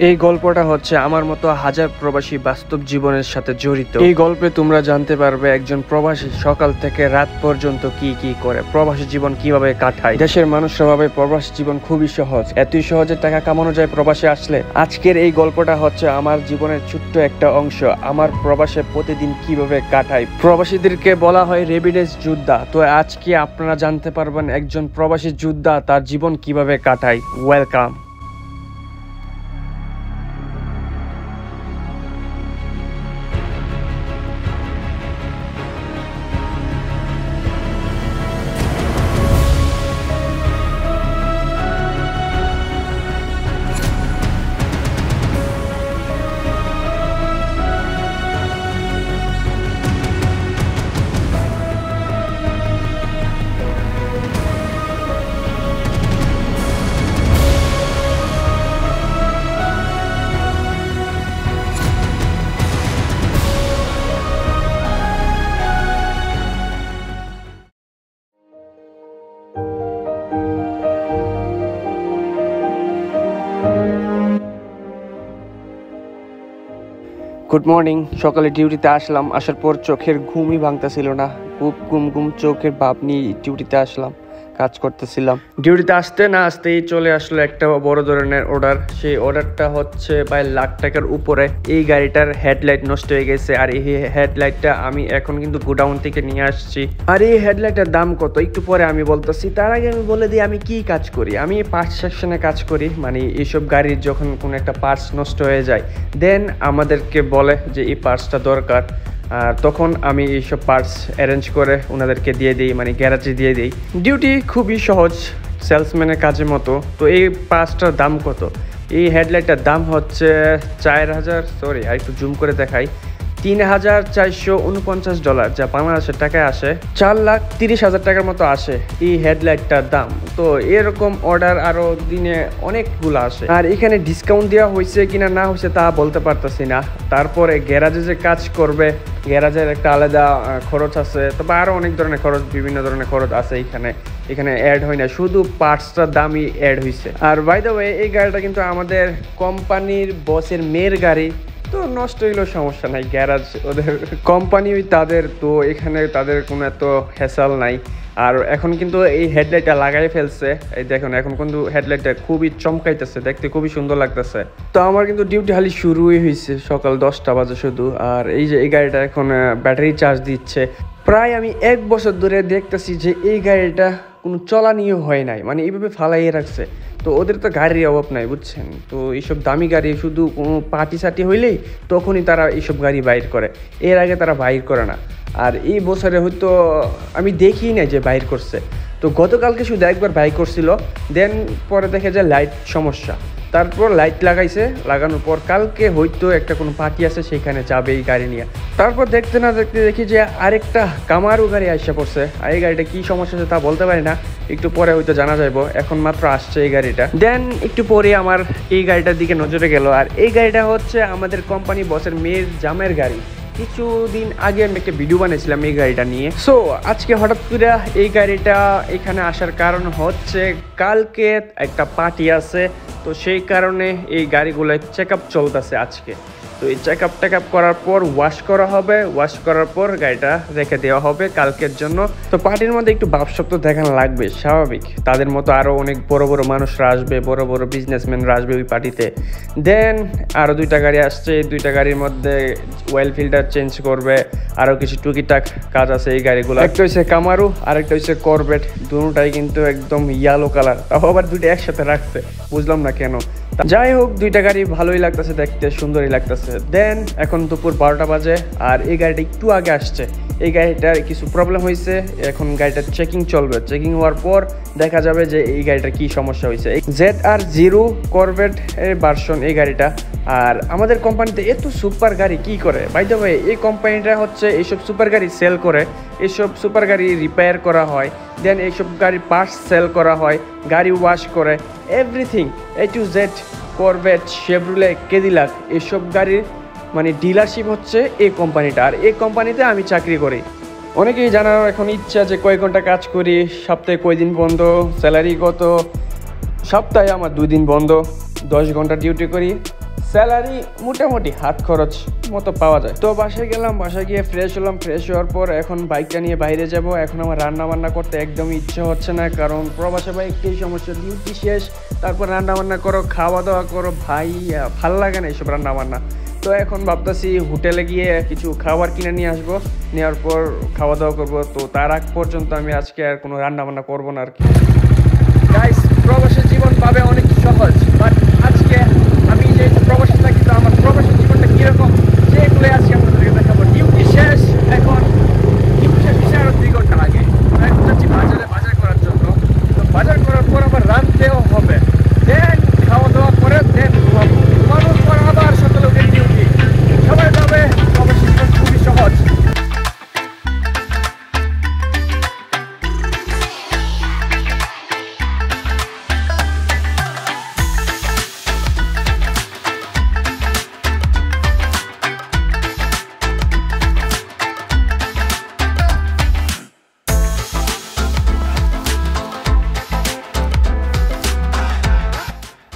এই গল্পটা হচ্ছে আমার মতো হাজার প্রবাসী বাস্তব জীবনের সাথে জড়িত। এই গল্পে তোমরা জানতে পারবে একজন প্রবাসী সকাল থেকে রাত পর্যন্ত কি কি করে, প্রবাসী জীবন কিভাবে কাটায়। দেশের মানুষরা ভাবে প্রবাসী জীবন খুবই সহজ, এতই সহজে টাকা কামানো যায় প্রবাসে আসলে। আজকের এই গল্পটা হচ্ছে আমার জীবনের ছোট্ট একটা অংশ, আমার প্রবাসে প্রতিদিন কিভাবে কাটাই। প্রবাসীদেরকে বলা হয় রেমিটেন্স যোদ্ধা। তো আজকে আপনারা জানতে পারবেন একজন প্রবাসী যোদ্ধা তার জীবন কিভাবে কাটায়। ওয়েলকাম। Good morning. সকালে ডিউটিতে আসলাম, আসার পর চোখের ঘুমই ভাঙতেছিল না, খুব ঘুম চোখের ভাব নিয়ে ডিউটিতে আসলাম, কাজ করতেছিলাম। ডিউটিতে আসতে না আসতেই চলে আসলো একটা বড় ধরনের অর্ডার। সেই অর্ডারটা হচ্ছে প্রায় লাখ টাকার উপরে। এই গাড়িটার হেডলাইট নষ্ট হয়ে গেছে, আর এই হেডলাইটটা আমি এখন কিন্তু গোডাউন থেকে নিয়ে আসছি। আর এই হেডলাইটের দাম কত একটু পরে আমি বলতেছি। তার আগে আমি বলে দিই আমি কি কাজ করি। আমি পার্টস সেকশনে কাজ করি, মানে এইসব গাড়ির যখন কোনো একটা পার্টস নষ্ট হয়ে যায় দেন আমাদেরকে বলে যে এই পার্টসটা দরকার, আর তখন আমি এইসব পার্টস অ্যারেঞ্জ করে ওনাদেরকে দিয়ে দিই, মানে গ্যারাজে দিয়ে দিই। ডিউটি খুবই সহজ, সেলসম্যানের কাজের মতো। তো এই পার্টসটার দাম কত? এই হেডলাইটটার দাম হচ্ছে 4000, সরি আর একটু জুম করে দেখাই, $3449, যা বাংলাদেশের টাকায় আসে 4,30,000 টাকার মতো আসে এই হেডলাইটটার দাম। তো এরকম অর্ডার আরও দিনে অনেকগুলো আসে, আর এখানে ডিসকাউন্ট দেওয়া হয়েছে কিনা না হয়েছে তা বলতে পারতেছি না। তারপরে গ্যারাজে যে কাজ করবে, গ্যারাজের একটা আলাদা খরচ আছে, তবে আরও অনেক ধরনের খরচ, বিভিন্ন ধরনের খরচ আছে এখানে অ্যাড হয় না, শুধু পার্টসটার দামই অ্যাড হয়েছে। আর বাই দ্য ওয়ে এই গাড়িটা কিন্তু আমাদের কোম্পানির বসের মেয়ের গাড়ি, তো নষ্ট হইলেও সমস্যা নাই, গ্যারাজ ওদের কোম্পানি তাদের, তো এখানে তাদের কোনো এত হ্যাসেল নাই। আর এখন কিন্তু এই হেডলাইটটা লাগাই ফেলছে, এই দেখুন এখন কিন্তু হেডলাইটটা খুবই চমকাইতেছে, দেখতে খুবই সুন্দর লাগতেছে। তো আমার কিন্তু ডিউটি খালি শুরুই হয়েছে, সকাল 10টা বাজে শুধু। আর এই যে এই গাড়িটা এখন ব্যাটারি চার্জ দিচ্ছে। প্রায় আমি 1 বছর ধরে দেখতেছি যে এই গাড়িটা কোনো চলানিও হয় নাই, মানে এইভাবে ফালাইয়ে রাখছে। তো ওদের তো গাড়ির অভাব নাই বুঝছেন, তো এইসব দামি গাড়ি শুধু কোনো পার্টি সার্টি হইলেই তখনই তারা এইসব গাড়ি বাইর করে, এর আগে তারা বাইর করে না। আর এই বছরে হয়তো আমি দেখি না যে বাইর করছে। তো গতকালকে শুধু একবার বাইর করছিল, দেন পরে দেখে যায় লাইট সমস্যা, তারপর লাইট লাগাইছে, লাগানোর পর কালকে হয়তো একটা কোনো পার্টি আছে সেখানে যাবে এই গাড়ি নিয়ে। তারপর দেখতে না দেখতে দেখি যে আরেকটা কামারু গাড়ি আসা পড়ছে, আর এই গাড়িটা কী সমস্যা আছে তা বলতে পারি না, একটু পরে হয়তো জানা যাবো, এখন মাত্র আসছে এই গাড়িটা। দেন একটু পরে আমার এই গাড়িটার দিকে নজরে গেল, আর এই গাড়িটা হচ্ছে আমাদের কোম্পানি বসের মেয়ের জামের গাড়ি। কিছুদিন আগে আমি একটা ভিডিও বানিয়েছিলাম এই গাড়িটা নিয়ে। সো আজকে হঠাৎ করে এই গাড়িটা এখানে আসার কারণ হচ্ছে কালকে একটা পার্টি আছে, তো সেই কারণে এই গাড়িগুলো চেক আপ চলতেছে আজকে। তো এই চেক আপ করার পর ওয়াশ করা হবে, ওয়াশ করার পর গাড়িটা রেখে দেওয়া হবে কালকের জন্য। তো পার্টির মধ্যে একটু ভাবসাব তো দেখানো লাগবে, স্বাভাবিক, তাদের মতো আরও অনেক বড় বড় মানুষরা আসবে, বড় বড় বিজনেসম্যানরা আসবে ওই পার্টিতে। দেন আরও 2টা গাড়ি আসছে, 2টা গাড়ির মধ্যে ওয়েল ফিল্টার চেঞ্জ করবে, আরও কিছু টুকিটাক কাজ আছে এই গাড়িগুলো। একটা হচ্ছে কামারু আর একটা হচ্ছে করবেট, দুটাই কিন্তু একদম ইয়েলো কালার, তাও আবার 2টা একসাথে রাখছে, বুঝলাম না কেন। যাই হোক 2টা গাড়ি ভালোই লাগতেছে, দেখতে সুন্দরই লাগতেছে। দেন এখন দুপুর 12টা বাজে, আর এই গাড়িটা একটু আগে আসছে। এই গাড়িটার কিছু প্রবলেম হয়েছে, এখন গাড়িটার চেকিং চলবে, চেকিং হওয়ার পর দেখা যাবে যে এই গাড়িটার কি সমস্যা হয়েছে। ZR0 করবেট এর ভার্সন এই গাড়িটা। আর আমাদের কোম্পানিতে এত সুপার গাড়ি কি করে, বাই দ্য ওয়ে এই কোম্পানিটা হচ্ছে এইসব সুপার গাড়ি সেল করে, এইসব সুপার গাড়ি রিপেয়ার করা হয়, দেন এইসব গাড়ির পার্টস সেল করা হয়, গাড়ি ওয়াশ করে, everything A to Z। Corvette, Chevrolet, Cadillac, এইসব গাড়ির মানে ডিলারশিপ হচ্ছে এই কোম্পানিটা, আর এই কোম্পানিতে আমি চাকরি করি। অনেকেই জানার এখন ইচ্ছা যে কয় ঘন্টা কাজ করি, সপ্তাহে কয় দিন বন্ধ, স্যালারি কত। সপ্তাহে আমার 2 দিন বন্ধ, 10 ঘন্টা ডিউটি করি, স্যালারি মোটামুটি হাত খরচ মতো পাওয়া যায়। তো বাসায় গেলাম, বাসায় গিয়ে ফ্রেশ হলাম, ফ্রেশ হওয়ার পর এখন বাইকটা নিয়ে বাইরে যাব। এখন আমার রান্না বান্না করতে একদমই ইচ্ছে হচ্ছে না, কারণ প্রবাসে ভাই একটাই সমস্যা, ডিউটি শেষ তারপর রান্না বান্না করো, খাওয়া দাওয়া করো, ভাই ভাল লাগে না এইসব রান্না বান্না। তো এখন ভাবতেছি হোটেলে গিয়ে কিছু খাবার কিনে নিয়ে আসবো, নেওয়ার পর খাওয়া দাওয়া করবো। তো তার আগ পর্যন্ত আমি আজকে আর কোনো রান্না বান্না করবো না আর কি। গাইস, প্রবাসী জীবন পাবে অনেক সহজ, বাট আজকে আমি যেহেতু প্রবাসী থাকি, তো আমার প্রবাসী জীবনটা কীরকম সেগুলো আজকে আপনাদেরকে দেখাবো। ডিউটি শেষ, এখন ডিউটি শেষ হিসেবে আরও 2 ঘন্টা আগে। এখন যাচ্ছি বাজারে বাজার করার জন্য। তো বাজার করার পর আবার রাঁধতেও হবে, দেন খাওয়া দাওয়া করে দেন ঘুমানোর পর আবার সকালে উঠে ডিউটি। সবাই যাবে, প্রবাসী জীবন খুবই সহজ।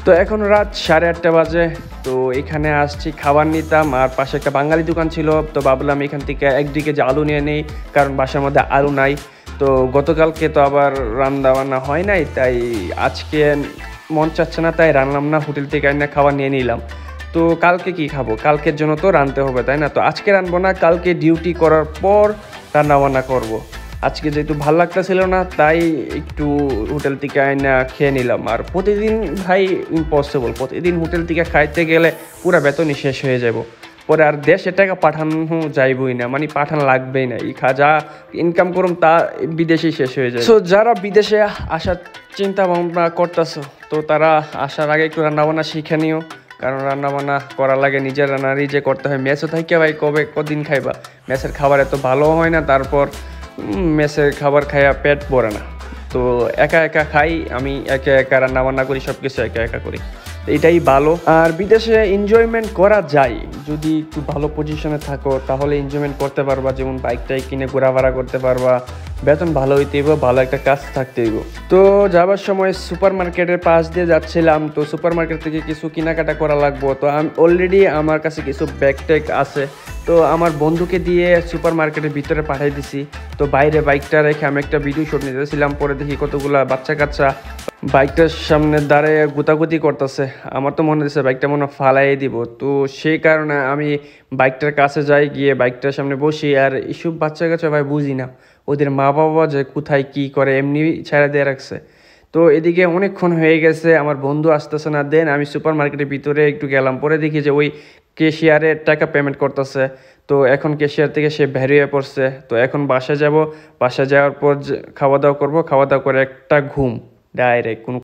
তো এখন রাত 8:30 বাজে। তো এখানে আসছি খাবার নিতাম, আর পাশে একটা বাঙালি দোকান ছিল। তো ভাবলাম এখান থেকে 1-2 কেজি আলু নিয়ে নেই, কারণ বাসার মধ্যে আলু নাই। তো গতকালকে তো আবার রান্না বান্না হয় নাই, তাই আজকে মন চাচ্ছে না, তাই রান্নাম না, হোটেল থেকে এনে খাবার নিয়ে নিলাম। তো কালকে কি খাবো, কালকের জন্য তো রাঁধতে হবে, তাই না? তো আজকে রাঁধবো না, কালকে ডিউটি করার পর রান্না বান্না করবো। আজকে যেহেতু ভালো লাগতেছিল না, তাই একটু হোটেল থেকে আইনা খেয়ে নিলাম। আর প্রতিদিন ভাই ইম্পসিবল, প্রতিদিন হোটেল থেকে খাইতে গেলে পুরো বেতনই শেষ হয়ে যাব। পরে আর দেশে টাকা পাঠানো যাইবই না, মানে পাঠানো লাগবেই না। এই যা ইনকাম করুম তা বিদেশেই শেষ হয়ে যায়। সো যারা বিদেশে আসার চিন্তা ভাবনা করতেছো, তো তারা আসার আগে একটু রান্নাবান্না শিখে নিও, কারণ রান্নাবান্না করা লাগে, নিজের রান্না নিজে করতে হয়। মেসে থাকে ভাই কদিন খাইবা, মেসের খাবার এত ভালো হয় না, তারপর মেসের খাবার খাইয়া পেট ভরে না। তো একা একা খাই, আমি একা একা রান্না বান্না করি, সব কিছু একা একা করি, এটাই ভালো। আর বিদেশে এনজয়মেন্ট করা যায়, যদি একটু ভালো পজিশনে থাকো তাহলে এনজয়মেন্ট করতে পারবা। যেমন বাইকটাই কিনে ঘোরাফেরা করতে পারবা, বেতন ভালো হইতে হইব, ভালো একটা কাজ থাকতে হইব। তো যাবার সময় সুপার মার্কেটের পাশ দিয়ে যাচ্ছিলাম, তো সুপার মার্কেট থেকে কিছু কেনাকাটা করা লাগবো। তো আমি অলরেডি আমার কাছে কিছু ব্যাগ ট্যাগ আছে, তো আমার বন্ধুকে দিয়ে সুপার মার্কেটের ভিতরে পাঠিয়ে দিছি। তো বাইরে বাইকটা রেখে আমি একটা ভিডিও শুট নিতেছিলাম, পরে দেখি কতগুলা বাচ্চা কাচ্চা বাইকটার সামনে দাঁড়িয়ে গুতাগুতি করতেছে। আমার তো মনে হচ্ছে বাইকটা মনে ফালাই দিব। তো সেই কারণে আমি বাইকটার কাছে যাই, গিয়ে বাইকটার সামনে বসি। আর এইসব বাচ্চা কাচ্চা ভাই বুঝি না, ওদের মা বাবা যে কোথায় কি করে, এমনি ছেড়ে দিয়ে রাখছে। তো এদিকে অনেকক্ষণ হয়ে গেছে, আমার বন্ধু আসতেছে না। দেন আমি সুপার মার্কেটের ভিতরে একটু গেলাম, পরে দেখি যে ওই ক্যাশিয়ারের টাকা পেমেন্ট করতেছে। তো এখন ক্যাশিয়ার থেকে সে বেরিয়ে পড়ছে। তো এখন বাসায় যাব, বাসায় যাওয়ার পর খাওয়া দাওয়া করবো, খাওয়া দাওয়া করে একটা ঘুম ডাইরেক্ট, কোনো